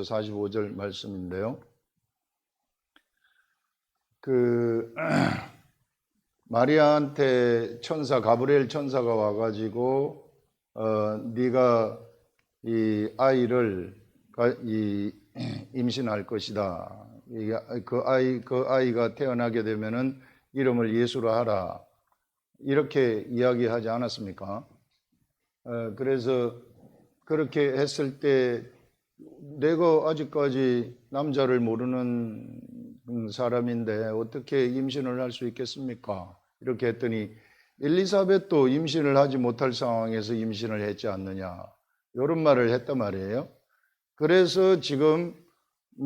45절 말씀인데요. 마리아한테 가브리엘 천사가 와가지고 네가 이 아이를 임신할 것이다. 그 아이가 태어나게 되면은 이름을 예수로 하라. 이렇게 이야기하지 않았습니까? 그래서 그렇게 했을 때 내가 아직까지 남자를 모르는 사람인데 어떻게 임신을 할 수 있겠습니까? 이렇게 했더니 엘리사벳도 임신을 하지 못할 상황에서 임신을 했지 않느냐, 이런 말을 했단 말이에요. 그래서 지금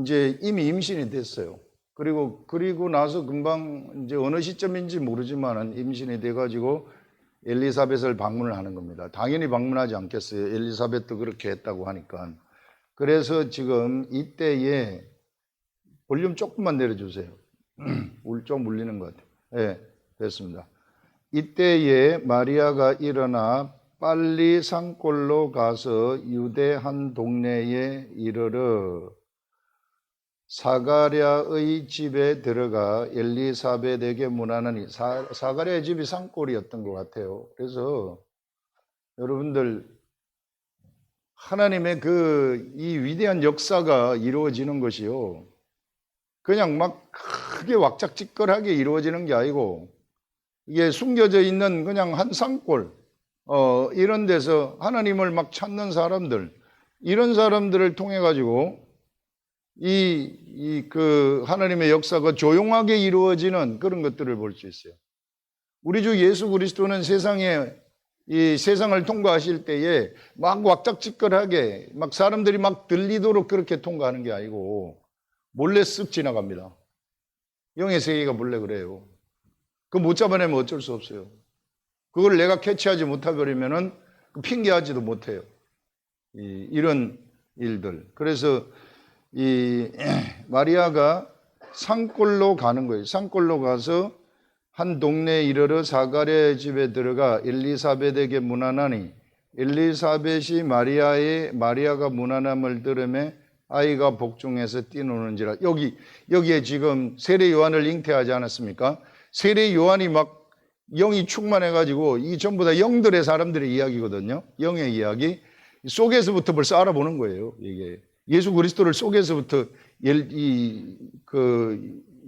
이제 이미 임신이 됐어요. 그리고 나서 금방 이제 어느 시점인지 모르지만은 임신이 돼가지고 엘리사벳을 방문을 하는 겁니다. 당연히 방문하지 않겠어요. 엘리사벳도 그렇게 했다고 하니까. 그래서 지금 이때에 볼륨 조금만 내려주세요. 좀 울리는 것 같아요. 네, 됐습니다. 이때에 마리아가 일어나 빨리 산골로 가서 유대 한 동네에 이르러 사가랴의 집에 들어가 엘리사벳에게 문하느니, 사가랴의 집이 산골이었던 것 같아요. 그래서 여러분들, 하나님의 이 위대한 역사가 이루어지는 것이요, 그냥 막 크게 왁작지껄하게 이루어지는 게 아니고, 이게 숨겨져 있는 그냥 한 산골, 이런 데서 하나님을 막 찾는 사람들, 이런 사람들을 통해 가지고 하나님의 역사가 조용하게 이루어지는 그런 것들을 볼 수 있어요. 우리 주 예수 그리스도는 이 세상을 통과하실 때에 막 왁작지껄하게 막 사람들이 막 들리도록 그렇게 통과하는 게 아니고 몰래 쓱 지나갑니다. 영의 세계가 몰래 그래요. 그거 못 잡아내면 어쩔 수 없어요. 그걸 내가 캐치하지 못해버리면은 핑계하지도 못해요. 이런 일들. 그래서 마리아가 산골로 가는 거예요. 산골로 가서 한 동네에 이르러 사가랴의 집에 들어가 엘리사벳에게 문하나니, 엘리사벳이 마리아가 문안함을 들으매 아이가 복중에서 뛰노는지라. 여기에 지금 세례 요한을 잉태하지 않았습니까? 세례 요한이 막 영이 충만해가지고 이 전부 다 영들의 사람들의 이야기거든요. 영의 이야기 속에서부터 벌써 알아보는 거예요. 이게 예수 그리스도를 속에서부터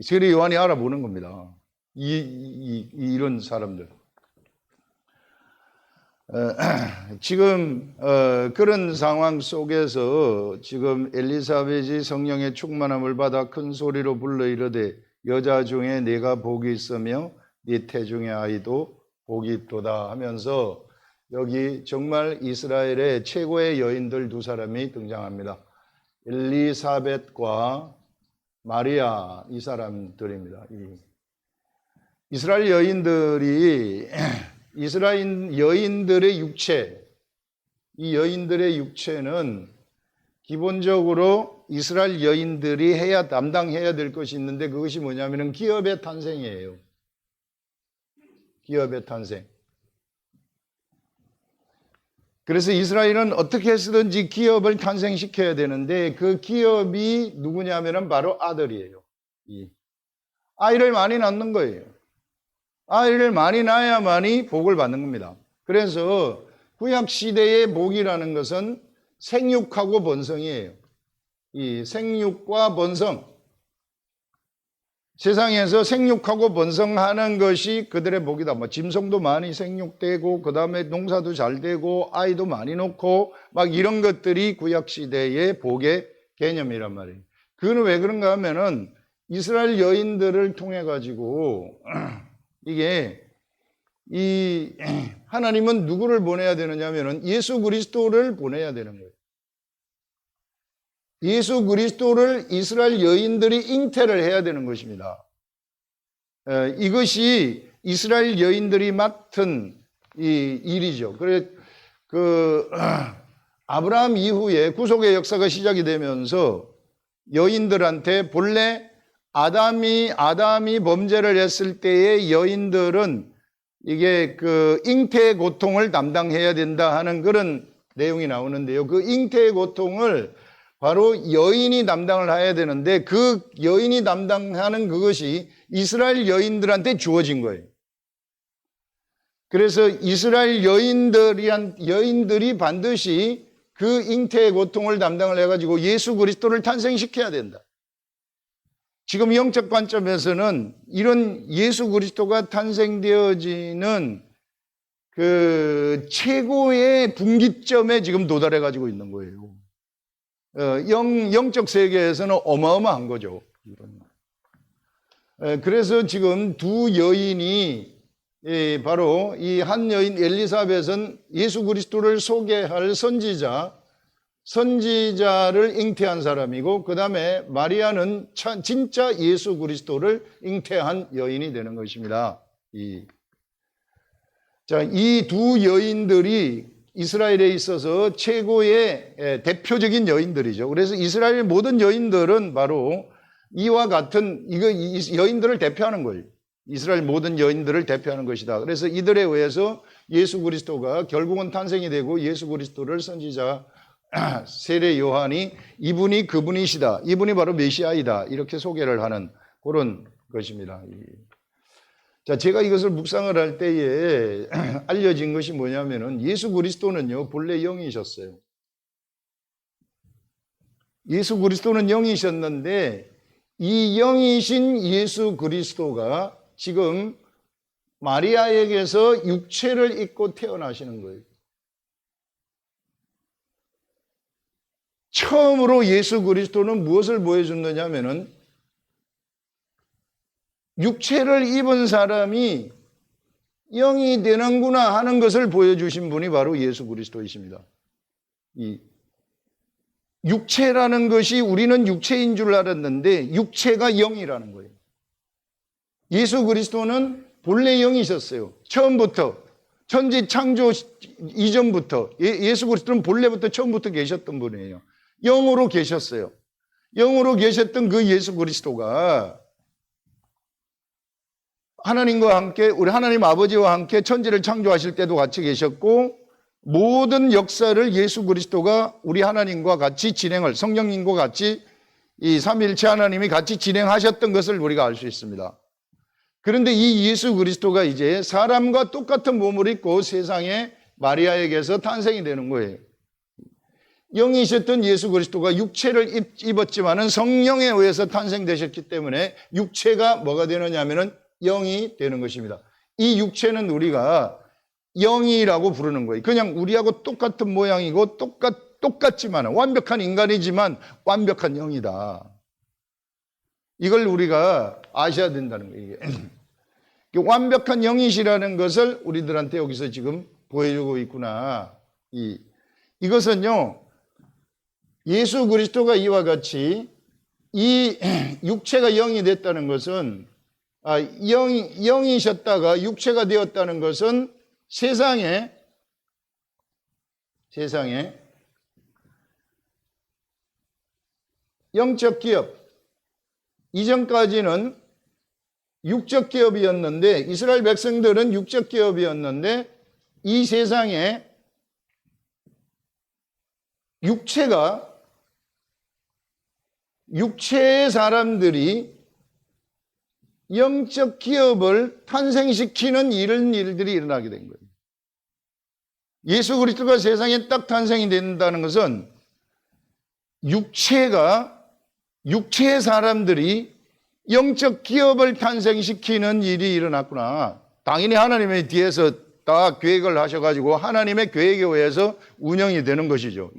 세례 요한이 알아보는 겁니다. 이런 사람들. 지금 그런 상황 속에서 지금 엘리사벳이 성령의 충만함을 받아 큰 소리로 불러 이르되 여자 중에 네가 복이 있으며 네 태중의 아이도 복이 있도다 하면서 여기 정말 이스라엘의 최고의 여인들 두 사람이 등장합니다. 엘리사벳과 마리아, 이 사람들입니다. 이스라엘 여인들의 육체, 이 여인들의 육체는 기본적으로 이스라엘 여인들이 담당해야 될 것이 있는데, 그것이 뭐냐면은 기업의 탄생이에요. 기업의 탄생. 그래서 이스라엘은 어떻게 해서든지 기업을 탄생시켜야 되는데, 그 기업이 누구냐면은 바로 아들이에요. 아이를 많이 낳는 거예요. 아이를 많이 낳아야만이 복을 받는 겁니다. 그래서 구약 시대의 복이라는 것은 생육하고 번성이에요. 이 생육과 번성, 세상에서 생육하고 번성하는 것이 그들의 복이다. 짐승도 많이 생육되고, 그 다음에 농사도 잘 되고, 아이도 많이 놓고, 막 이런 것들이 구약 시대의 복의 개념이란 말이에요. 그건 왜 그런가 하면은 이스라엘 여인들을 통해 가지고 하나님은 누구를 보내야 되느냐 하면은 예수 그리스도를 보내야 되는 거예요. 예수 그리스도를 이스라엘 여인들이 잉태를 해야 되는 것입니다. 이것이 이스라엘 여인들이 맡은 일이죠. 그래, 아브라함 이후에 구속의 역사가 시작이 되면서 여인들한테 본래 아담이 범죄를 했을 때의 여인들은 이게 잉태의 고통을 담당해야 된다 하는 그런 내용이 나오는데요. 그 잉태의 고통을 바로 여인이 담당을 해야 되는데 그 여인이 담당하는 그것이 이스라엘 여인들한테 주어진 거예요. 그래서 이스라엘 여인들이 반드시 그 잉태의 고통을 담당을 해가지고 예수 그리스도를 탄생시켜야 된다. 지금 영적 관점에서는 이런 예수 그리스도가 탄생되어지는 그 최고의 분기점에 지금 도달해 가지고 있는 거예요. 영적 세계에서는 어마어마한 거죠. 그래서 지금 두 여인이 바로 이 한 여인 엘리사벳은 예수 그리스도를 소개할 선지자를 잉태한 사람이고, 그 다음에 마리아는 진짜 예수 그리스도를 잉태한 여인이 되는 것입니다. 이 두 여인들이 이스라엘에 있어서 최고의 대표적인 여인들이죠. 그래서 이스라엘 모든 여인들은 바로 이와 같은 여인들을 대표하는 거예요. 이스라엘 모든 여인들을 대표하는 것이다. 그래서 이들에 의해서 예수 그리스도가 결국은 탄생이 되고, 예수 그리스도를 선지자 세례 요한이 이분이 그분이시다, 이분이 바로 메시아이다, 이렇게 소개를 하는 그런 것입니다. 자, 제가 이것을 묵상을 할 때에 알려진 것이 뭐냐면은 예수 그리스도는요, 본래 영이셨어요. 예수 그리스도는 영이셨는데 이 영이신 예수 그리스도가 지금 마리아에게서 육체를 입고 태어나시는 거예요. 처음으로 예수 그리스도는 무엇을 보여줬느냐 하면은 육체를 입은 사람이 영이 되는구나 하는 것을 보여주신 분이 바로 예수 그리스도이십니다. 이 육체라는 것이 우리는 육체인 줄 알았는데 육체가 영이라는 거예요. 예수 그리스도는 본래 영이셨어요. 처음부터, 천지 창조 이전부터 예수 그리스도는 본래부터 처음부터 계셨던 분이에요. 영으로 계셨어요. 영으로 계셨던 그 예수 그리스도가 하나님과 함께, 우리 하나님 아버지와 함께 천지를 창조하실 때도 같이 계셨고, 모든 역사를 예수 그리스도가 우리 하나님과 같이 성령님과 같이 이 삼위일체 하나님이 같이 진행하셨던 것을 우리가 알 수 있습니다. 그런데 이 예수 그리스도가 이제 사람과 똑같은 몸을 입고 세상에 마리아에게서 탄생이 되는 거예요. 영이셨던 예수 그리스도가 육체를 입었지만은 성령에 의해서 탄생되셨기 때문에 육체가 뭐가 되느냐 하면은 영이 되는 것입니다. 이 육체는 우리가 영이라고 부르는 거예요. 그냥 우리하고 똑같은 모양이고 똑같지만 완벽한 인간이지만 완벽한 영이다. 이걸 우리가 아셔야 된다는 거예요. 이게. 완벽한 영이시라는 것을 우리들한테 여기서 지금 보여주고 있구나. 이것은요, 예수 그리스도가 이와 같이 이 육체가 영이 됐다는 것은, 영이셨다가 육체가 되었다는 것은 세상에 영적 기업, 이전까지는 육적 기업이었는데, 이스라엘 백성들은 육적 기업이었는데, 이 세상에 육체의 사람들이 영적 기업을 탄생시키는 이런 일들이 일어나게 된 거예요. 예수 그리스도가 세상에 딱 탄생이 된다는 것은 육체의 사람들이 영적 기업을 탄생시키는 일이 일어났구나. 당연히 하나님의 뒤에서 다 계획을 하셔가지고 하나님의 계획에 의해서 운영이 되는 것이죠.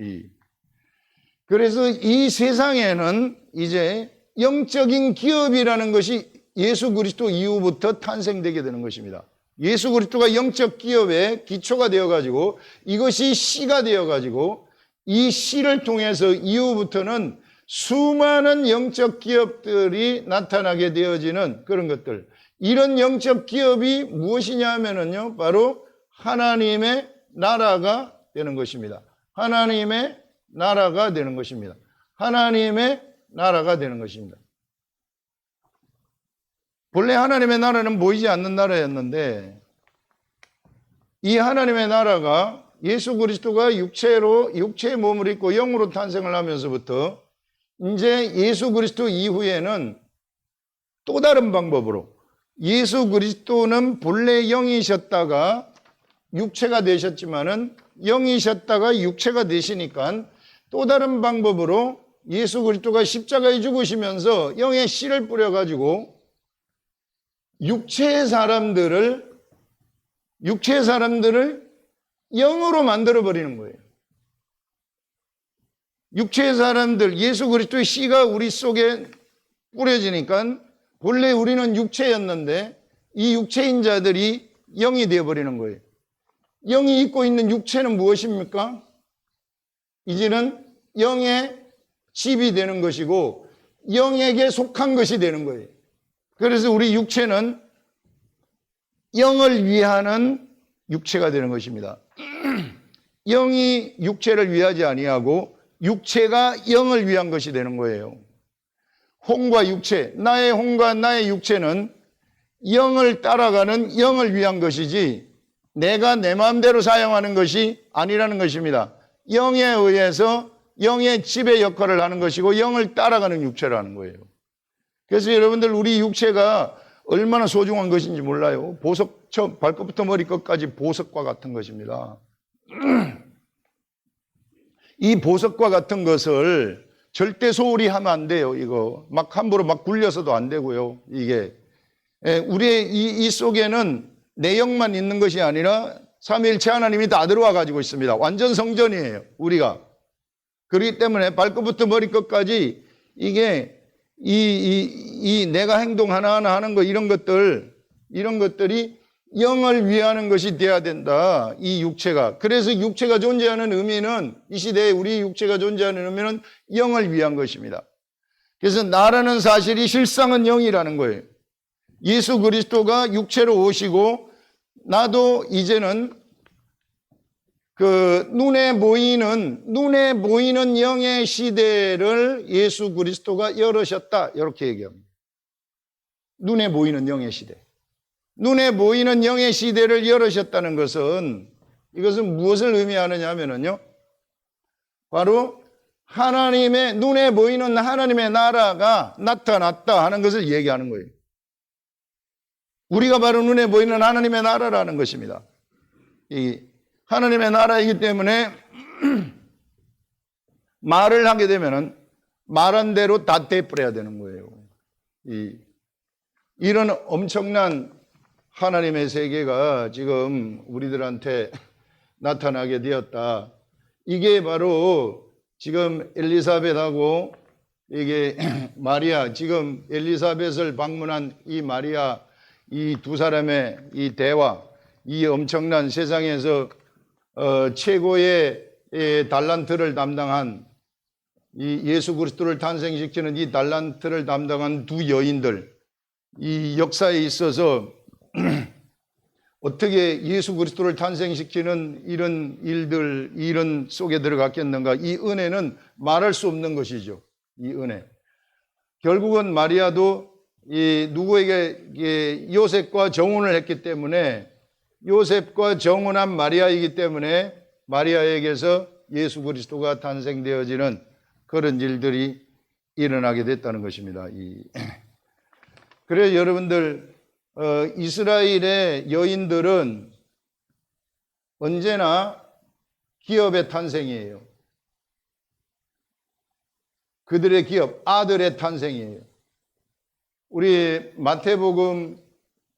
그래서 이 세상에는 이제 영적인 기업이라는 것이 예수 그리스도 이후부터 탄생되게 되는 것입니다. 예수 그리스도가 영적 기업의 기초가 되어가지고 이것이 씨가 되어가지고 이 씨를 통해서 이후부터는 수많은 영적 기업들이 나타나게 되어지는 그런 것들. 이런 영적 기업이 무엇이냐 하면은요, 바로 하나님의 나라가 되는 것입니다. 하나님의 나라가 되는 것입니다. 하나님의 나라가 되는 것입니다. 본래 하나님의 나라는 보이지 않는 나라였는데 이 하나님의 나라가 예수 그리스도가 육체의 몸을 입고 영으로 탄생을 하면서부터 이제 예수 그리스도 이후에는 또 다른 방법으로 예수 그리스도는 본래 영이셨다가 육체가 되셨지만은 영이셨다가 육체가 되시니까 또 다른 방법으로 예수 그리스도가 십자가에 죽으시면서 영의 씨를 뿌려가지고 육체의 사람들을 영으로 만들어버리는 거예요. 육체의 사람들, 예수 그리스도의 씨가 우리 속에 뿌려지니까 본래 우리는 육체였는데 이 육체인 자들이 영이 되어버리는 거예요. 영이 입고 있는 육체는 무엇입니까? 이제는 영의 집이 되는 것이고 영에게 속한 것이 되는 거예요. 그래서 우리 육체는 영을 위하는 육체가 되는 것입니다. 영이 육체를 위하지 아니하고 육체가 영을 위한 것이 되는 거예요. 혼과 육체, 나의 혼과 나의 육체는 영을 따라가는 영을 위한 것이지 내가 내 마음대로 사용하는 것이 아니라는 것입니다. 영에 의해서 영의 지배 역할을 하는 것이고 영을 따라가는 육체라는 거예요. 그래서 여러분들 우리 육체가 얼마나 소중한 것인지 몰라요. 보석, 발끝부터 머리끝까지 보석과 같은 것입니다. 이 보석과 같은 것을 절대 소홀히 하면 안 돼요. 이거 막 함부로 막 굴려서도 안 되고요. 이게 우리의 이 속에는 내 영만 있는 것이 아니라 삼위일체 하나님이 다 들어와 가지고 있습니다. 완전 성전이에요. 우리가. 그렇기 때문에 발끝부터 머리끝까지 이게 이 내가 행동 하나하나 하는 거 이런 것들이 영을 위하는 것이 돼야 된다. 이 육체가. 그래서 육체가 존재하는 의미는 이 시대에 우리 육체가 존재하는 의미는 영을 위한 것입니다. 그래서 나라는 사실이 실상은 영이라는 거예요. 예수 그리스도가 육체로 오시고 나도 이제는 그 눈에 보이는 영의 시대를 예수 그리스도가 열으셨다. 이렇게 얘기합니다. 눈에 보이는 영의 시대. 눈에 보이는 영의 시대를 열으셨다는 것은 이것은 무엇을 의미하느냐 하면요. 바로 하나님의 눈에 보이는 하나님의 나라가 나타났다 하는 것을 얘기하는 거예요. 우리가 바로 눈에 보이는 하나님의 나라라는 것입니다. 이 하나님의 나라이기 때문에 말을 하게 되면은 말한 대로 다 되버려야 되는 거예요. 이런 엄청난 하나님의 세계가 지금 우리들한테 나타나게 되었다. 이게 바로 지금 엘리사벳하고 이게 마리아, 지금 엘리사벳을 방문한 이 마리아, 이 두 사람의 이 대화, 이 엄청난 세상에서 최고의 달란트를 담당한 이 예수 그리스도를 탄생시키는 이 달란트를 담당한 두 여인들, 이 역사에 있어서 어떻게 예수 그리스도를 탄생시키는 이런 이런 속에 들어갔겠는가? 이 은혜는 말할 수 없는 것이죠. 이 은혜. 결국은 마리아도 이 누구에게 요셉과 정혼을 했기 때문에 요셉과 정혼한 마리아이기 때문에 마리아에게서 예수 그리스도가 탄생되어지는 그런 일들이 일어나게 됐다는 것입니다. 그래서 여러분들 이스라엘의 여인들은 언제나 기업의 탄생이에요. 그들의 기업, 아들의 탄생이에요. 우리 마태복음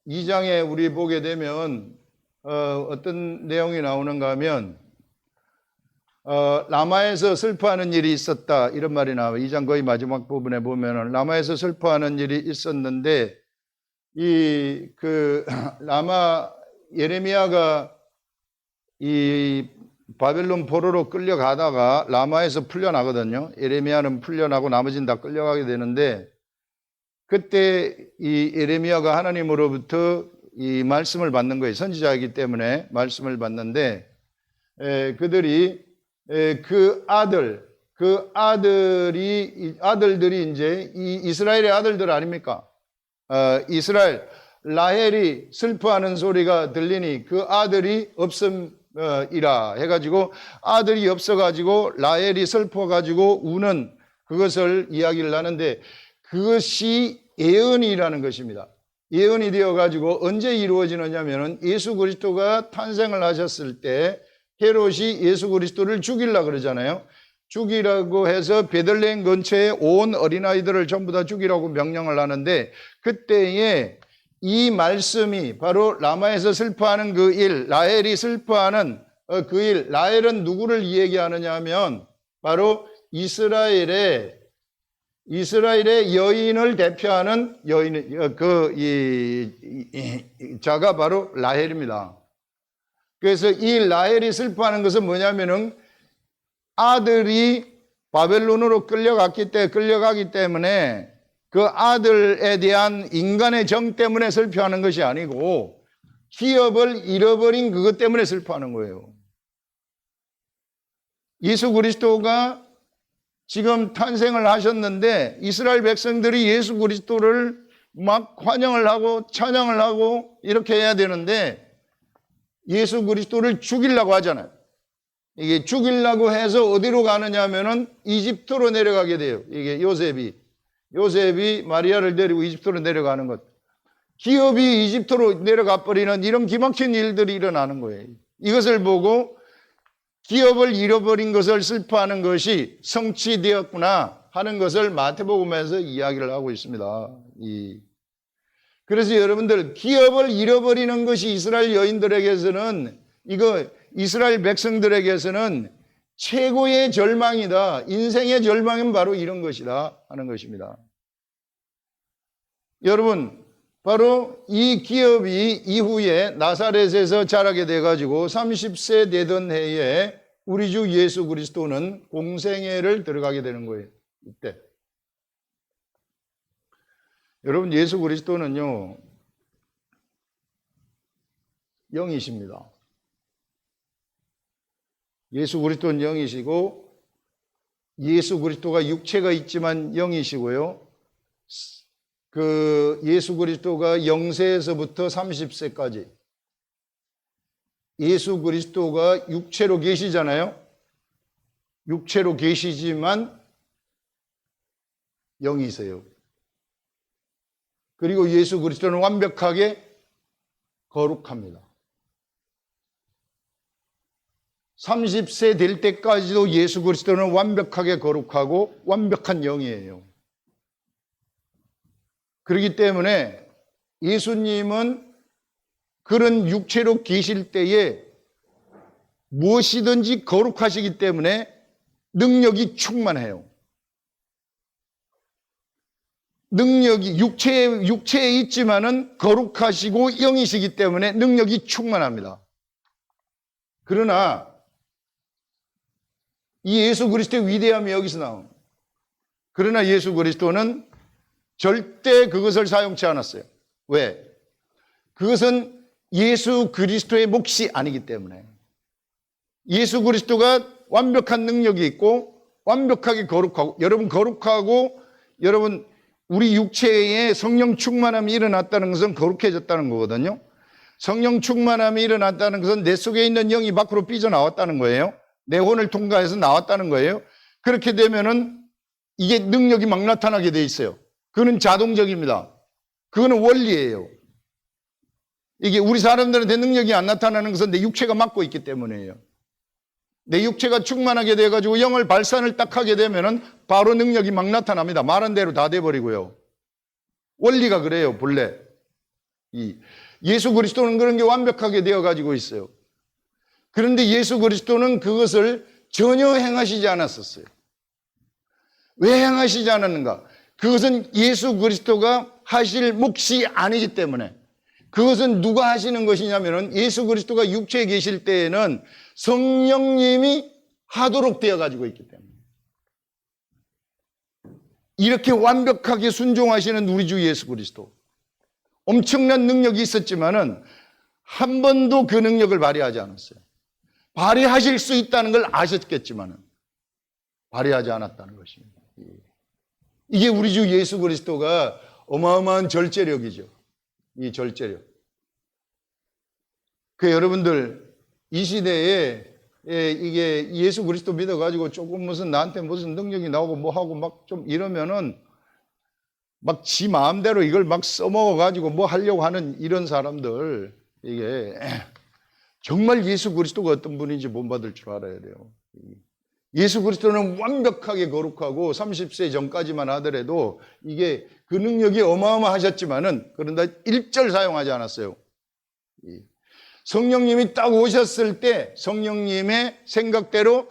2장에 우리 보게 되면 어떤 내용이 나오는가 하면 라마에서 슬퍼하는 일이 있었다 이런 말이 나와요. 2장 거의 마지막 부분에 보면은 라마에서 슬퍼하는 일이 있었는데 라마 예레미야가 이 바벨론 포로로 끌려가다가 라마에서 풀려나거든요. 예레미야는 풀려나고 나머지는 다 끌려가게 되는데 그때 이 예레미야가 하나님으로부터 이 말씀을 받는 거예요. 선지자이기 때문에 말씀을 받는데 그들이 아들들이 이제 이 이스라엘의 아들들 아닙니까? 이스라엘 라헬이 슬퍼하는 소리가 들리니 그 아들이 없음 이라 해가지고 아들이 없어가지고 라헬이 슬퍼가지고 우는 그것을 이야기를 하는데 그것이 예언이라는 것입니다. 예언이 되어가지고 언제 이루어지느냐면은 예수 그리스도가 탄생을 하셨을 때 헤롯이 예수 그리스도를 죽이려고 그러잖아요. 죽이라고 해서 베들레헴 근처에 온 어린아이들을 전부 다 죽이라고 명령을 하는데 그때에 이 말씀이 바로 라마에서 슬퍼하는 그 일, 라헬이 슬퍼하는 그 일, 라헬은 누구를 얘기하느냐 하면 바로 이스라엘의 여인을 대표하는 자가 바로 라헬입니다. 그래서 이 라헬이 슬퍼하는 것은 뭐냐면은 아들이 바벨론으로 끌려가기 때문에 그 아들에 대한 인간의 정 때문에 슬퍼하는 것이 아니고 기업을 잃어버린 그것 때문에 슬퍼하는 거예요. 예수 그리스도가 지금 탄생을 하셨는데 이스라엘 백성들이 예수 그리스도를 막 환영을 하고 찬양을 하고 이렇게 해야 되는데 예수 그리스도를 죽이려고 하잖아요. 이게 죽이려고 해서 어디로 가느냐 하면은 이집트로 내려가게 돼요. 이게 요셉이 마리아를 데리고 이집트로 내려가는 것. 기업이 이집트로 내려가 버리는 이런 기막힌 일들이 일어나는 거예요. 이것을 보고 기업을 잃어버린 것을 슬퍼하는 것이 성취되었구나 하는 것을 마태복음에서 이야기를 하고 있습니다. 그래서 여러분들 기업을 잃어버리는 것이 이스라엘 여인들에게서는 이스라엘 백성들에게서는 최고의 절망이다. 인생의 절망은 바로 이런 것이다 하는 것입니다. 여러분 바로 이 기업이 이후에 나사렛에서 자라게 돼가지고 30세 되던 해에 우리 주 예수 그리스도는 공생애를 들어가게 되는 거예요. 이때. 여러분 예수 그리스도는요 영이십니다. 예수 그리스도는 영이시고 예수 그리스도가 육체가 있지만 영이시고요. 그 예수 그리스도가 0세에서부터 30세까지 예수 그리스도가 육체로 계시잖아요. 육체로 계시지만 영이세요. 그리고 예수 그리스도는 완벽하게 거룩합니다. 30세 될 때까지도 예수 그리스도는 완벽하게 거룩하고 완벽한 영이에요. 그렇기 때문에 예수님은 그런 육체로 계실 때에 무엇이든지 거룩하시기 때문에 능력이 충만해요. 능력이 육체에 있지만은 거룩하시고 영이시기 때문에 능력이 충만합니다. 그러나 이 예수 그리스도의 위대함이 여기서 나옵니다. 그러나 예수 그리스도는 절대 그것을 사용치 않았어요. 왜? 그것은 예수 그리스도의 몫이 아니기 때문에. 예수 그리스도가 완벽한 능력이 있고 완벽하게 거룩하고 여러분 우리 육체에 성령 충만함이 일어났다는 것은 거룩해졌다는 거거든요. 성령 충만함이 일어났다는 것은 내 속에 있는 영이 밖으로 삐져나왔다는 거예요. 내 혼을 통과해서 나왔다는 거예요. 그렇게 되면은 이게 능력이 막 나타나게 돼 있어요. 그거는 자동적입니다. 그거는 원리예요. 이게 우리 사람들한테 능력이 안 나타나는 것은 내 육체가 막고 있기 때문이에요. 내 육체가 충만하게 돼가지고 영을 발산을 딱 하게 되면은 바로 능력이 막 나타납니다. 말한 대로 다 돼버리고요. 원리가 그래요, 본래. 예수 그리스도는 그런 게 완벽하게 되어가지고 있어요. 그런데 예수 그리스도는 그것을 전혀 행하시지 않았었어요. 왜 행하시지 않았는가? 그것은 예수 그리스도가 하실 몫이 아니기 때문에. 그것은 누가 하시는 것이냐면은 예수 그리스도가 육체에 계실 때에는 성령님이 하도록 되어 가지고 있기 때문에. 이렇게 완벽하게 순종하시는 우리 주 예수 그리스도. 엄청난 능력이 있었지만은 한 번도 그 능력을 발휘하지 않았어요. 발휘하실 수 있다는 걸 아셨겠지만은 발휘하지 않았다는 것입니다. 이게 우리 주 예수 그리스도가 어마어마한 절제력이죠. 이 절제력. 여러분들 이 시대에 이게 예수 그리스도 믿어가지고 조금 무슨 나한테 무슨 능력이 나오고 뭐 하고 막 좀 이러면은 막 지 마음대로 이걸 막 써먹어가지고 뭐 하려고 하는 이런 사람들, 이게 정말 예수 그리스도가 어떤 분인지 본받을 줄 알아야 돼요. 예수 그리스도는 완벽하게 거룩하고 30세 전까지만 하더라도 이게 그 능력이 어마어마하셨지만은 그런다 일절 사용하지 않았어요. 성령님이 딱 오셨을 때 성령님의 생각대로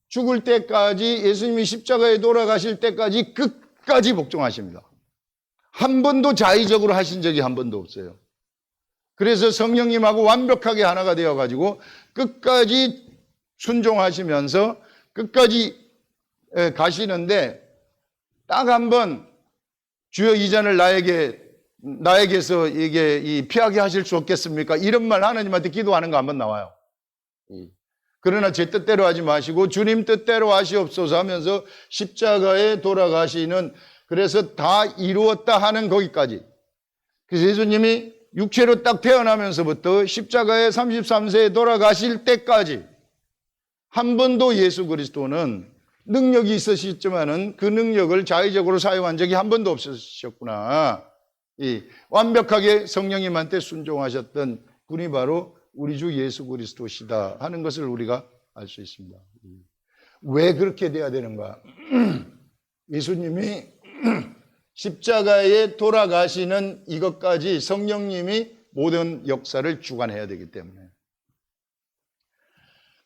죽을 때까지, 예수님이 십자가에 돌아가실 때까지 끝까지 복종하십니다. 한 번도 자의적으로 하신 적이 한 번도 없어요. 그래서 성령님하고 완벽하게 하나가 되어가지고 끝까지 순종하시면서 끝까지 가시는데, 딱 한 번 주여 이 잔을 나에게서 이게 피하게 하실 수 없겠습니까? 이런 말 하나님한테 기도하는 거 한 번 나와요. 그러나 제 뜻대로 하지 마시고 주님 뜻대로 하시옵소서 하면서 십자가에 돌아가시는, 그래서 다 이루었다 하는 거기까지. 그래서 예수님이 육체로 딱 태어나면서부터 십자가에 33세에 돌아가실 때까지 한 번도 예수 그리스도는 능력이 있으셨지만은 그 능력을 자의적으로 사용한 적이 한 번도 없으셨구나. 완벽하게 성령님한테 순종하셨던 분이 바로 우리 주 예수 그리스도시다 하는 것을 우리가 알 수 있습니다. 왜 그렇게 돼야 되는가? 예수님이 십자가에 돌아가시는 이것까지 성령님이 모든 역사를 주관해야 되기 때문에.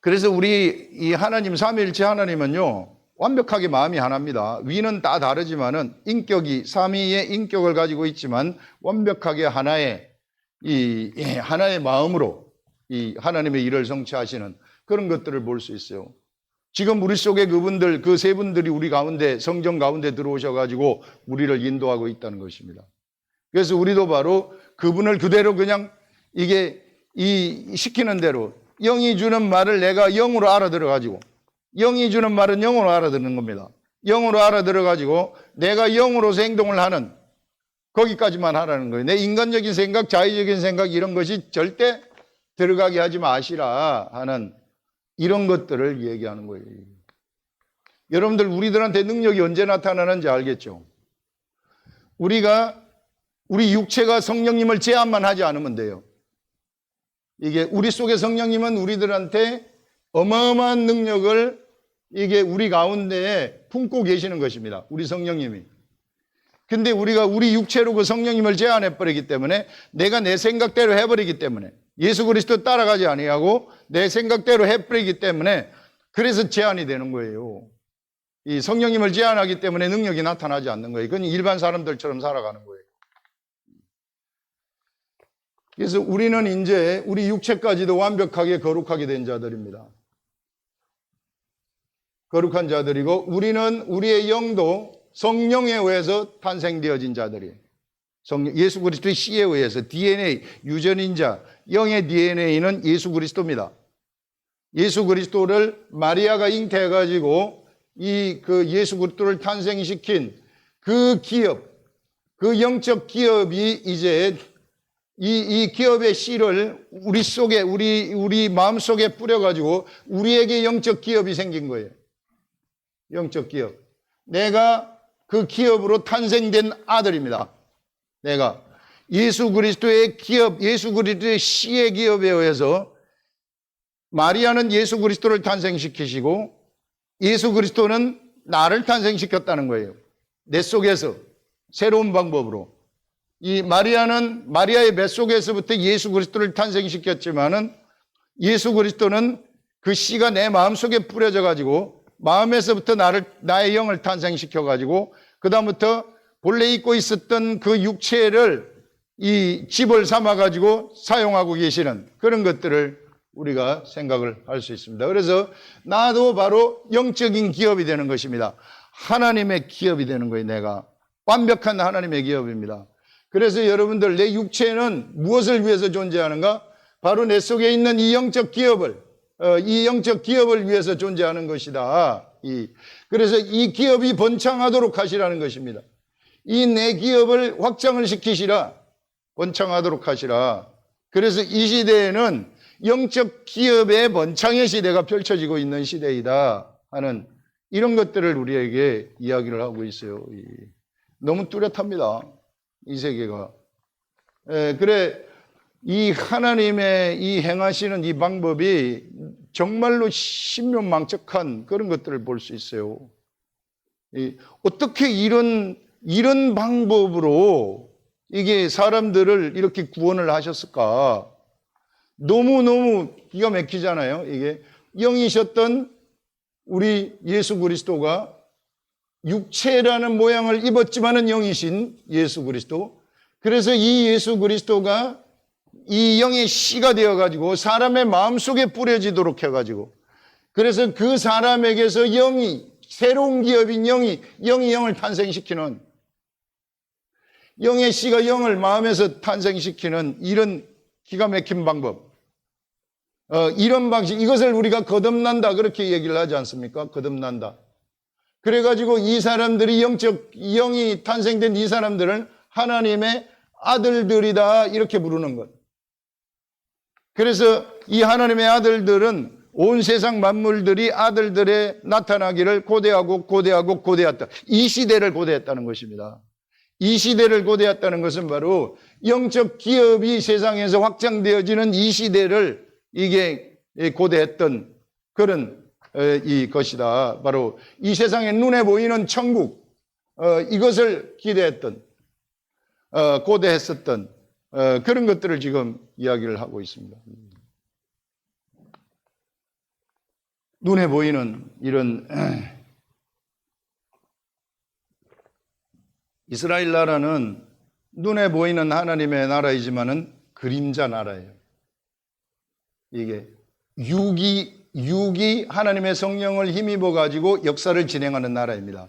그래서 우리 이 하나님, 삼위일체 하나님은요, 완벽하게 마음이 하나입니다. 위는 다 다르지만은 인격이, 삼위의 인격을 가지고 있지만 완벽하게 하나의 마음으로 이 하나님의 일을 성취하시는 그런 것들을 볼 수 있어요. 지금 우리 속에 그분들, 그 세 분들이 우리 가운데, 성전 가운데 들어오셔가지고 우리를 인도하고 있다는 것입니다. 그래서 우리도 바로 그분을 그대로 그냥 시키는 대로 영이 주는 말을 내가 영으로 알아들어가지고, 영이 주는 말은 영으로 알아듣는 겁니다. 영으로 알아들어가지고 내가 영으로서 행동을 하는, 거기까지만 하라는 거예요. 내 인간적인 생각, 자의적인 생각 이런 것이 절대 들어가게 하지 마시라 하는 이런 것들을 얘기하는 거예요. 여러분들, 우리들한테 능력이 언제 나타나는지 알겠죠? 우리 육체가 성령님을 제한만 하지 않으면 돼요. 이게 우리 속에 성령님은 우리들한테 어마어마한 능력을 우리 가운데에 품고 계시는 것입니다. 우리 성령님이. 근데 우리가 우리 육체로 그 성령님을 제한해버리기 때문에, 내가 내 생각대로 해버리기 때문에, 예수 그리스도 따라가지 아니하고 내 생각대로 해버리기 때문에, 그래서 제한이 되는 거예요. 이 성령님을 제한하기 때문에 능력이 나타나지 않는 거예요. 그건 일반 사람들처럼 살아가는 거예요. 그래서 우리는 이제 우리 육체까지도 완벽하게 거룩하게 된 자들입니다. 거룩한 자들이고, 우리는 우리의 영도 성령에 의해서 탄생되어진 자들이에요. 예수 그리스도의 씨에 의해서, DNA, 유전인자, 영의 DNA는 예수 그리스도입니다. 예수 그리스도를 마리아가 잉태해가지고 그 예수 그리스도를 탄생시킨 그 기업, 그 영적 기업이 이제 이 기업의 씨를 우리 속에, 우리 마음 속에 뿌려가지고 우리에게 영적 기업이 생긴 거예요. 영적 기업. 내가 그 기업으로 탄생된 아들입니다. 내가 예수 그리스도의 기업, 예수 그리스도의 씨의 기업에 의해서, 마리아는 예수 그리스도를 탄생시키시고 예수 그리스도는 나를 탄생시켰다는 거예요. 내 속에서 새로운 방법으로. 이 마리아는 마리아의 뱃속에서부터 예수 그리스도를 탄생시켰지만은, 예수 그리스도는 그 씨가 내 마음속에 뿌려져 가지고 마음에서부터 나의 영을 탄생시켜 가지고, 그 다음부터 본래 입고 있었던 그 육체를 이 집을 삼아 가지고 사용하고 계시는 그런 것들을 우리가 생각을 할 수 있습니다. 그래서 나도 바로 영적인 기업이 되는 것입니다. 하나님의 기업이 되는 거예요. 내가 완벽한 하나님의 기업입니다. 그래서 여러분들, 내 육체는 무엇을 위해서 존재하는가? 바로 내 속에 있는 이 영적 기업을 위해서 존재하는 것이다. 그래서 이 기업이 번창하도록 하시라는 것입니다. 이 내 기업을 확장을 시키시라, 번창하도록 하시라. 그래서 이 시대에는 영적 기업의 번창의 시대가 펼쳐지고 있는 시대이다 하는 이런 것들을 우리에게 이야기를 하고 있어요. 너무 뚜렷합니다. 이 세계가. 그래, 이 하나님의 이 행하시는 이 방법이 정말로 신묘망측한 그런 것들을 볼 수 있어요. 어떻게 이런 방법으로 이게 사람들을 이렇게 구원을 하셨을까? 너무너무 기가 막히잖아요. 이게 영이셨던 우리 예수 그리스도가 육체라는 모양을 입었지만은 영이신 예수 그리스도. 그래서 이 예수 그리스도가 이 영의 씨가 되어가지고 사람의 마음속에 뿌려지도록 해가지고, 그래서 그 사람에게서 영이, 새로운 기업인 영이 영을 탄생시키는, 영의 씨가 영을 마음에서 탄생시키는 이런 기가 막힌 방법, 이런 방식, 이것을 우리가 거듭난다 그렇게 얘기를 하지 않습니까? 거듭난다. 그래가지고 이 사람들이 영이 탄생된 이 사람들을 하나님의 아들들이다 이렇게 부르는 것. 그래서 이 하나님의 아들들은 온 세상 만물들이 아들들의 나타나기를 고대했다. 이 시대를 고대했다는 것입니다. 이 시대를 고대했다는 것은 바로 영적 기업이 세상에서 확장되어지는 이 시대를 이게 고대했던 그런 이 것이다. 바로 이 세상의 눈에 보이는 천국, 이것을 기대했던, 고대했었던 그런 것들을 지금 이야기를 하고 있습니다. 눈에 보이는 이런 이스라엘 나라는 눈에 보이는 하나님의 나라이지만은 그림자 나라예요. 이게 육이 하나님의 성령을 힘입어 가지고 역사를 진행하는 나라입니다.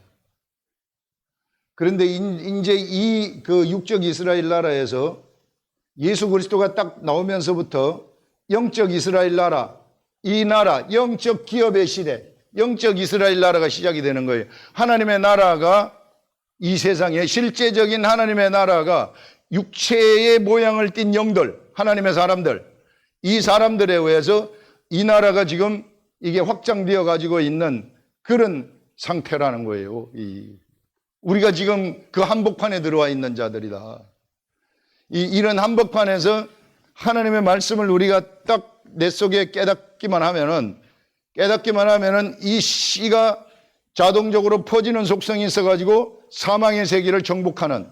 그런데 이제 이 그 육적 이스라엘 나라에서 예수 그리스도가 딱 나오면서부터 영적 이스라엘 나라, 이 나라, 영적 기업의 시대, 영적 이스라엘 나라가 시작이 되는 거예요. 하나님의 나라가 이 세상에 실제적인 하나님의 나라가 육체의 모양을 띤 영들, 하나님의 사람들, 이 사람들에 의해서 이 나라가 지금 이게 확장되어 가지고 있는 그런 상태라는 거예요. 우리가 지금 그 한복판에 들어와 있는 자들이다. 이런 한복판에서 하나님의 말씀을 우리가 딱 내 속에 깨닫기만 하면은 이 씨가 자동적으로 퍼지는 속성이 있어가지고 사망의 세계를 정복하는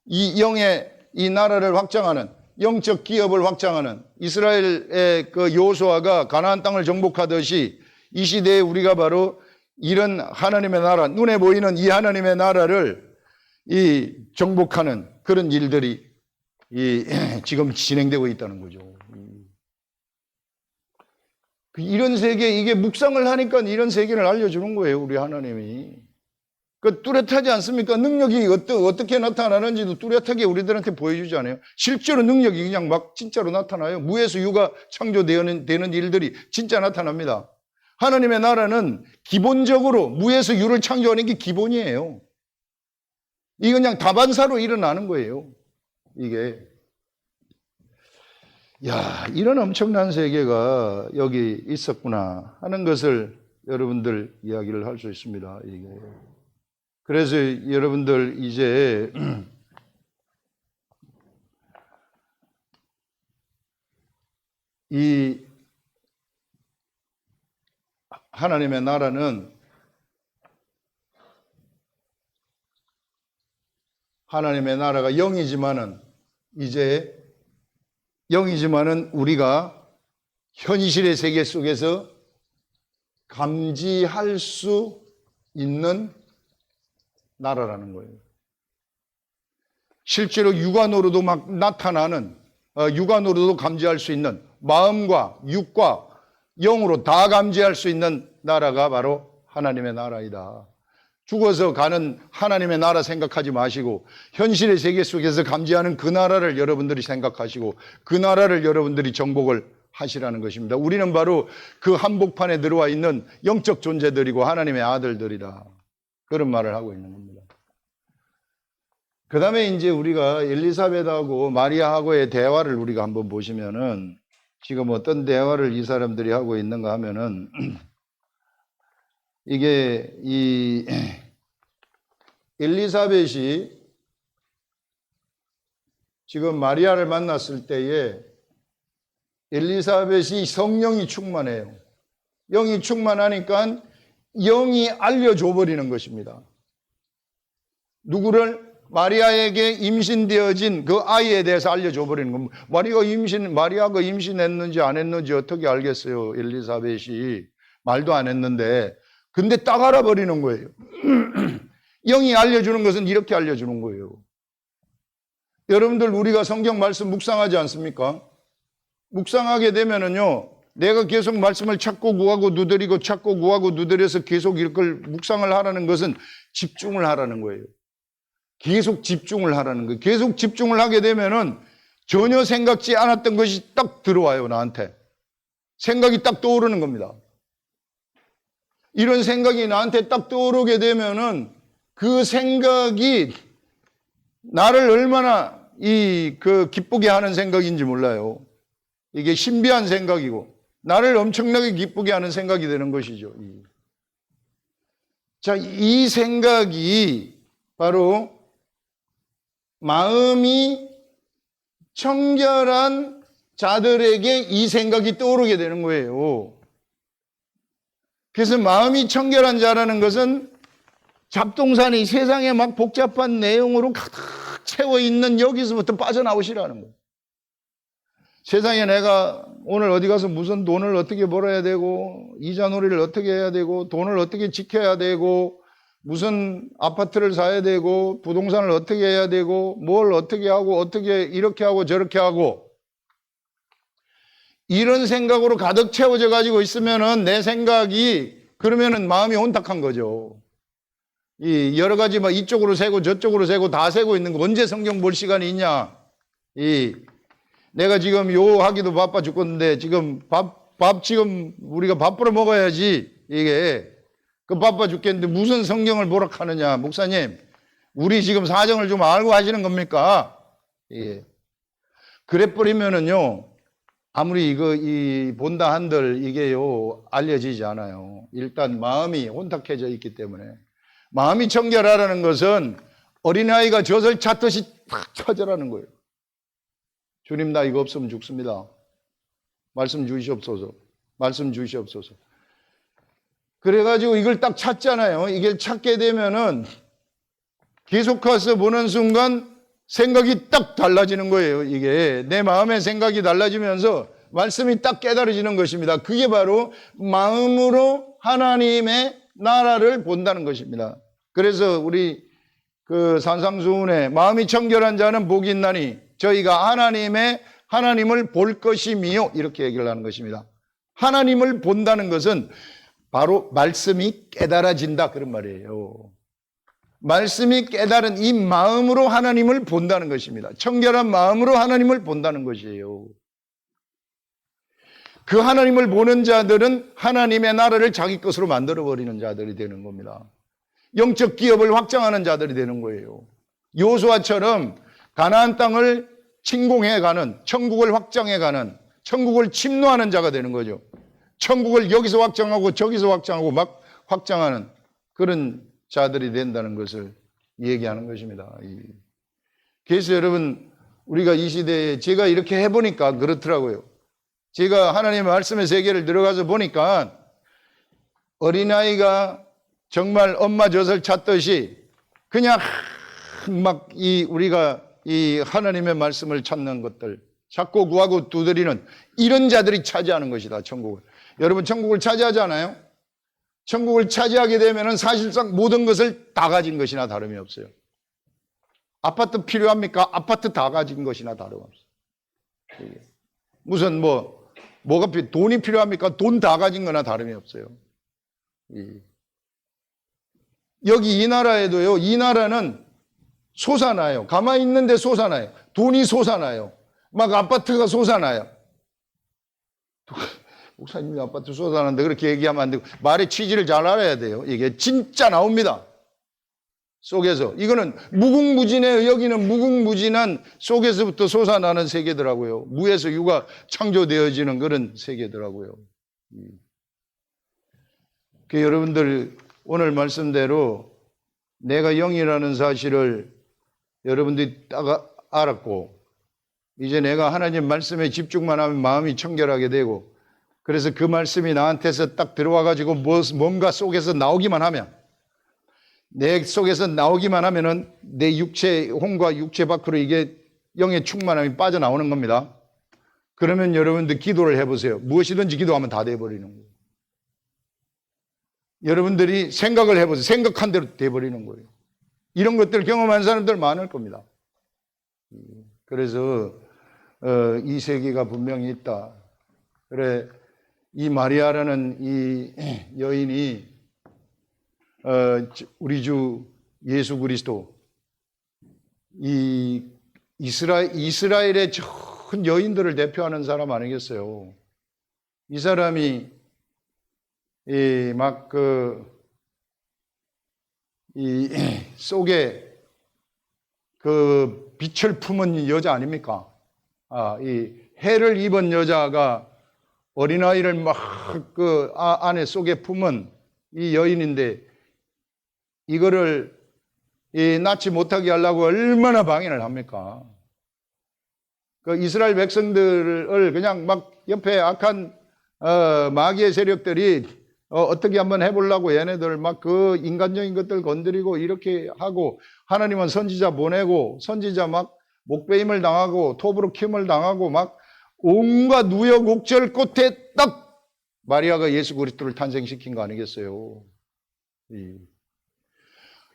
이 영의 이 나라를 확장하는 영적 기업을 확장하는 이스라엘의 그 여호수아가 가나안 땅을 정복하듯이 이 시대에 우리가 바로 이런 하나님의 나라, 눈에 보이는 이 하나님의 나라를 이 정복하는 그런 일들이 지금 진행되고 있다는 거죠. 이런 세계, 이게 묵상을 하니까 이런 세계를 알려주는 거예요, 우리 하나님이. 그 뚜렷하지 않습니까? 능력이 어떻게 나타나는지도 뚜렷하게 우리들한테 보여주지 않아요? 실제로 능력이 그냥 막 진짜로 나타나요. 무에서 유가 창조되는 일들이 진짜 나타납니다. 하나님의 나라는 기본적으로 무에서 유를 창조하는 게 기본이에요. 이게 그냥 다반사로 일어나는 거예요. 이게. 야, 이런 엄청난 세계가 여기 있었구나 하는 것을 여러분들 이야기를 할 수 있습니다. 이게. 그래서 여러분들 이제 이 하나님의 나라는 하나님의 나라가 영이지만은 우리가 현실의 세계 속에서 감지할 수 있는 나라라는 거예요. 실제로 육안으로도 막 나타나는, 육안으로도 감지할 수 있는, 마음과 육과 영으로 다 감지할 수 있는 나라가 바로 하나님의 나라이다. 죽어서 가는 하나님의 나라 생각하지 마시고 현실의 세계 속에서 감지하는 그 나라를 여러분들이 생각하시고 그 나라를 여러분들이 정복을 하시라는 것입니다. 우리는 바로 그 한복판에 들어와 있는 영적 존재들이고 하나님의 아들들이다. 그런 말을 하고 있는 겁니다. 그 다음에 이제 우리가 엘리사벳하고 마리아하고의 대화를 우리가 한번 보시면은 지금 어떤 대화를 이 사람들이 하고 있는가 하면은 이게 이 엘리사벳이 지금 마리아를 만났을 때에 엘리사벳이 성령이 충만해요. 영이 충만하니까 영이 알려줘 버리는 것입니다. 누구를? 마리아에게 임신되어진 그 아이에 대해서 알려줘 버리는 겁니다. 마리아가 임신했는지 안 했는지 어떻게 알겠어요? 엘리사벳이 말도 안 했는데. 근데 딱 알아버리는 거예요. 영이 알려주는 것은 이렇게 알려주는 거예요. 여러분들, 우리가 성경 말씀 묵상하지 않습니까? 묵상하게 되면은요, 내가 계속 말씀을 찾고 구하고 두드리고 찾고 구하고 두드려서 계속 이걸 묵상을 하라는 것은 집중을 하라는 거예요. 계속 집중을 하라는 거예요. 계속 집중을 하게 되면은 전혀 생각지 않았던 것이 딱 들어와요, 나한테. 생각이 딱 떠오르는 겁니다. 이런 생각이 나한테 딱 떠오르게 되면은 그 생각이 나를 얼마나 기쁘게 하는 생각인지 몰라요. 이게 신비한 생각이고 나를 엄청나게 기쁘게 하는 생각이 되는 것이죠. 자, 이 생각이 바로 마음이 청결한 자들에게 이 생각이 떠오르게 되는 거예요. 그래서 마음이 청결한 자라는 것은 잡동사니 세상에 막 복잡한 내용으로 가득 채워 있는 여기서부터 빠져나오시라는 거예요. 세상에 내가 오늘 어디 가서 무슨 돈을 어떻게 벌어야 되고 이자놀이를 어떻게 해야 되고 돈을 어떻게 지켜야 되고 무슨 아파트를 사야 되고 부동산을 어떻게 해야 되고 뭘 어떻게 하고 어떻게 이렇게 하고 저렇게 하고 이런 생각으로 가득 채워져 가지고 있으면은 내 생각이 그러면은 마음이 혼탁한 거죠. 이 여러 가지 막 이쪽으로 세고 저쪽으로 세고 다 세고 있는 거 언제 성경 볼 시간이 있냐? 내가 지금 요 하기도 바빠 죽겠는데 지금 밥 지금 우리가 밥벌어 먹어야지 이게 그 바빠 죽겠는데 무슨 성경을 보라 하느냐? 목사님, 우리 지금 사정을 좀 알고 하시는 겁니까? 예. 그래 버리면은요, 아무리 이 본다 한들 이게요, 알려지지 않아요. 일단 마음이 혼탁해져 있기 때문에. 마음이 청결하라는 것은 어린아이가 젖을 찾듯이 탁 찾으라는 거예요. 주님, 나 이거 없으면 죽습니다. 말씀 주시옵소서. 말씀 주시옵소서. 그래가지고 이걸 딱 찾잖아요. 이걸 찾게 되면은 계속해서 보는 순간 생각이 딱 달라지는 거예요. 이게 내 마음의 생각이 달라지면서 말씀이 딱 깨달아지는 것입니다. 그게 바로 마음으로 하나님의 나라를 본다는 것입니다. 그래서 우리 그 산상수훈에 마음이 청결한 자는 복이 있나니 저희가 하나님을 볼 것이미요, 이렇게 얘기를 하는 것입니다. 하나님을 본다는 것은 바로 말씀이 깨달아진다, 그런 말이에요. 말씀이 깨달은 이 마음으로 하나님을 본다는 것입니다. 청결한 마음으로 하나님을 본다는 것이에요. 그 하나님을 보는 자들은 하나님의 나라를 자기 것으로 만들어버리는 자들이 되는 겁니다. 영적 기업을 확장하는 자들이 되는 거예요. 요수아처럼 가나안 땅을 침공해가는, 천국을 확장해가는, 천국을 침노하는 자가 되는 거죠. 천국을 여기서 확장하고 저기서 확장하고 막 확장하는 그런 자들이 된다는 것을 얘기하는 것입니다. 그래서 여러분, 우리가 이 시대에 제가 이렇게 해보니까 그렇더라고요. 제가 하나님의 말씀의 세계를 들어가서 보니까 어린아이가 정말 엄마 젖을 찾듯이 그냥 막 우리가 이 하나님의 말씀을 찾는 것들, 찾고 구하고 두드리는 이런 자들이 차지하는 것이다, 천국을. 여러분, 천국을 차지하잖아요. 천국을 차지하게 되면은 사실상 모든 것을 다 가진 것이나 다름이 없어요. 아파트 필요합니까? 아파트 다 가진 것이나 다름없어요. 무슨 돈이 필요합니까? 돈 다 가진 거나 다름이 없어요. 여기 이 나라에도요, 이 나라는 솟아나요. 가만히 있는데 솟아나요. 돈이 솟아나요. 막 아파트가 솟아나요. 목사님이 아파트 쏟아나는데 그렇게 얘기하면 안 되고 말의 취지를 잘 알아야 돼요. 이게 진짜 나옵니다. 속에서. 이거는 무궁무진해. 여기는 무궁무진한 속에서부터 솟아나는 세계더라고요. 무에서 유가 창조되어지는 그런 세계더라고요. 그 여러분들 오늘 말씀대로 내가 영이라는 사실을 여러분들이 딱 알았고, 이제 내가 하나님 말씀에 집중만 하면 마음이 청결하게 되고, 그래서 그 말씀이 나한테서 딱 들어와가지고 뭔가 속에서 나오기만 하면, 내 속에서 나오기만 하면은 내 육체, 혼과 육체 밖으로 이게 영의 충만함이 빠져나오는 겁니다. 그러면 여러분들 기도를 해보세요. 무엇이든지 기도하면 다 돼버리는 거예요. 여러분들이 생각을 해보세요. 생각한 대로 돼버리는 거예요. 이런 것들 경험한 사람들 많을 겁니다. 그래서 이 세계가 분명히 있다. 그래, 이 마리아라는 이 여인이 우리 주 예수 그리스도, 이 이스라엘의 전 여인들을 대표하는 사람 아니겠어요? 이 사람이 이 속에 그 빛을 품은 여자 아닙니까? 이 해를 입은 여자가 어린아이를 막 그 안에 속에 품은 이 여인인데, 이거를 낳지 못하게 하려고 얼마나 방해를 합니까? 그 이스라엘 백성들을 그냥 막 옆에 악한 마귀의 세력들이 어떻게 한번 해보려고 얘네들 막 그 인간적인 것들 건드리고 이렇게 하고, 하나님은 선지자 보내고 선지자 막 목베임을 당하고 톱으로 킴을 당하고 막 온갖 우여곡절 끝에 딱 마리아가 예수 그리스도를 탄생시킨 거 아니겠어요?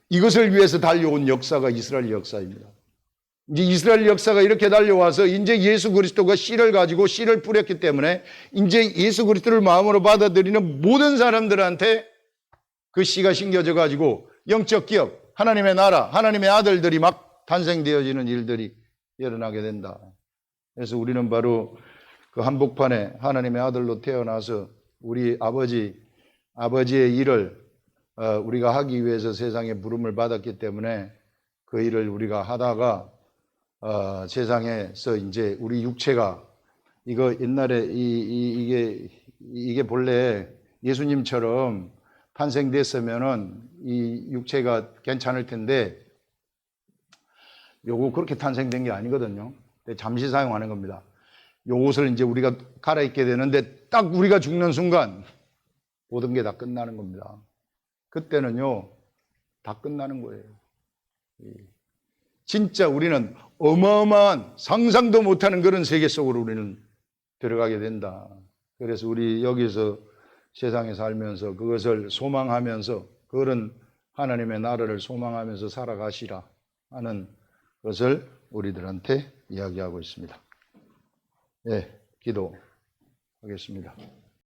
이것을 위해서 달려온 역사가 이스라엘 역사입니다. 이제 이스라엘 역사가 이렇게 달려와서 이제 예수 그리스도가 씨를 가지고 씨를 뿌렸기 때문에 이제 예수 그리스도를 마음으로 받아들이는 모든 사람들한테 그 씨가 심겨져 가지고 영적 기업, 하나님의 나라, 하나님의 아들들이 막 탄생되어지는 일들이 일어나게 된다. 그래서 우리는 바로 그 한복판에 하나님의 아들로 태어나서 우리 아버지의 일을 우리가 하기 위해서 세상에 부름을 받았기 때문에 그 일을 우리가 하다가 세상에서 이제 우리 육체가 이거 옛날에 이게 본래 예수님처럼 탄생됐으면은 이 육체가 괜찮을 텐데 요거 그렇게 탄생된 게 아니거든요. 잠시 사용하는 겁니다. 요것을 이제 우리가 갈아입게 되는데 딱 우리가 죽는 순간 모든 게 다 끝나는 겁니다. 그때는요 다 끝나는 거예요. 진짜 우리는 어마어마한 상상도 못하는 그런 세계 속으로 우리는 들어가게 된다. 그래서 우리 여기서 세상에 살면서 그것을 소망하면서 그런 하나님의 나라를 소망하면서 살아가시라 하는 것을 우리들한테 이야기하고 있습니다. 네, 기도하겠습니다.